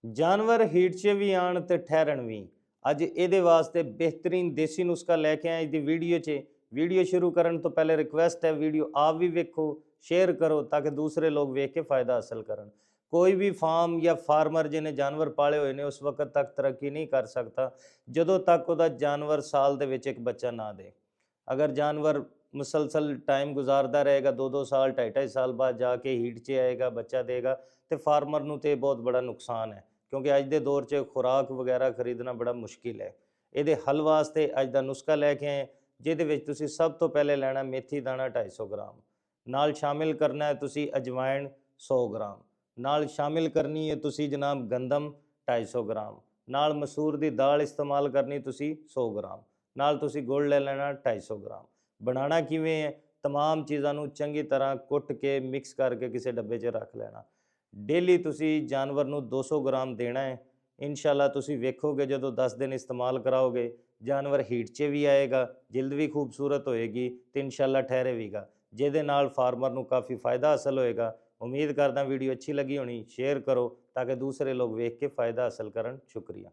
ਜਾਨਵਰ ਹੀਟ 'ਚ ਵੀ ਆਣ ਤੇ ਠਹਿਰਨ ਵੀ। ਅੱਜ ਇਹਦੇ ਵਾਸਤੇ ਬਿਹਤਰੀਨ ਦੇਸੀ ਨੁਸਖਾ ਲੈ ਕੇ ਆਏ ਦੀ ਵੀਡੀਓ 'ਚ। ਵੀਡੀਓ ਸ਼ੁਰੂ ਕਰਨ ਤੋਂ ਪਹਿਲੇ ਰਿਕਵੈਸਟ ਹੈ, ਵੀਡੀਓ ਆਪ ਵੀ ਵੇਖੋ, ਸ਼ੇਅਰ ਕਰੋ ਤਾਂ ਕਿ ਦੂਸਰੇ ਲੋਕ ਵੇਖ ਕੇ फ़ायदा हासिल ਕਰਨ। ਕੋਈ ਵੀ ਫਾਰਮ ਜਾਂ ਫਾਰਮਰ ਜਿਹਨੇ ਜਾਨਵਰ ਪਾਲੇ ਹੋਏ ਨੇ ਉਸ ਵਕਤ ਤੱਕ ਤਰੱਕੀ ਨਹੀਂ ਕਰ ਸਕਦਾ ਜਦੋਂ ਤੱਕ ਉਹਦਾ ਜਾਨਵਰ ਸਾਲ ਦੇ ਵਿੱਚ ਇੱਕ ਬੱਚਾ ਨਾ ਦੇ। ਅਗਰ ਜਾਨਵਰ ਮੁਸਲਸਲ ਟਾਈਮ ਗੁਜ਼ਾਰਦਾ ਰਹੇਗਾ, 2-2 ਸਾਲ 2.5-2.5 ਸਾਲ ਬਾਅਦ ਜਾ ਕੇ ਹੀਟ 'ਚ ਆਏਗਾ, ਬੱਚਾ ਦੇਗਾ, ਤੇ ਫਾਰਮਰ ਨੂੰ ਤੇ ਬਹੁਤ ਬੜਾ ਨੁਕਸਾਨ ਹੈ, ਕਿਉਂਕਿ ਅੱਜ ਦੇ ਦੌਰ 'ਚ ਖੁਰਾਕ ਵਗੈਰਾ ਖਰੀਦਣਾ ਬੜਾ ਮੁਸ਼ਕਿਲ ਹੈ। ਇਹਦੇ ਹੱਲ ਵਾਸਤੇ ਅੱਜ ਦਾ ਨੁਸਖਾ ਲੈ ਕੇ ਆਏ, ਜਿਹਦੇ ਵਿੱਚ ਤੁਸੀਂ ਸਭ ਤੋਂ ਪਹਿਲੇ ਲੈਣਾ ਮੇਥੀ ਦਾਣਾ 250 ਗ੍ਰਾਮ, ਨਾਲ ਸ਼ਾਮਿਲ ਕਰਨਾ ਹੈ ਤੁਸੀਂ ਅਜਵਾਇਣ 100 ਗ੍ਰਾਮ, ਨਾਲ ਸ਼ਾਮਿਲ ਕਰਨੀ ਹੈ ਤੁਸੀਂ ਜਨਾਬ ਗੰਦਮ 250 ਗ੍ਰਾਮ, ਨਾਲ ਮਸੂਰ ਦੀ ਦਾਲ ਇਸਤੇਮਾਲ ਕਰਨੀ ਤੁਸੀਂ 100 ਗ੍ਰਾਮ, ਨਾਲ ਤੁਸੀਂ ਗੁੜ ਲੈ ਲੈਣਾ 250 ਗ੍ਰਾਮ। ਬਣਾਉਣਾ ਕਿਵੇਂ ਹੈ? तमाम ਚੀਜ਼ਾਂ ਨੂੰ ਚੰਗੀ ਤਰ੍ਹਾਂ ਕੁੱਟ ਕੇ ਮਿਕਸ ਕਰਕੇ ਕਿਸੇ ਡੱਬੇ 'ਚ ਰੱਖ ਲੈਣਾ। ਡੇਲੀ ਤੁਸੀਂ ਜਾਨਵਰ ਨੂੰ 200 ਗ੍ਰਾਮ ਦੇਣਾ ਹੈ। ਇਨਸ਼ਾਅੱਲਾ ਤੁਸੀਂ ਵੇਖੋਗੇ ਜਦੋਂ 10 ਦਿਨ ਇਸਤੇਮਾਲ ਕਰਾਓਗੇ ਜਾਨਵਰ ਹੀਟ 'ਚ ਵੀ ਆਏਗਾ, ਜਿਲਦ ਵੀ ਖੂਬਸੂਰਤ ਹੋਏਗੀ ਤੇ ਇਨਸ਼ਾਅੱਲਾ ਠਹਿਰੇਗਾ, ਜਿਹਦੇ ਨਾਲ ਫਾਰਮਰ ਨੂੰ ਕਾफ़ੀ फ़ायदा हासिल ਹੋਏਗਾ। ਉਮੀਦ ਕਰਦਾ ਵੀਡੀਓ ਅੱਛੀ ਲੱਗੀ ਹੋਣੀ, ਸ਼ੇਅਰ ਕਰੋ ਤਾਂ ਕਿ ਦੂਸਰੇ ਲੋਕ ਵੇਖ ਕੇ फ़ायदा हासिल ਕਰਨ। ਸ਼ੁਕਰੀਆ।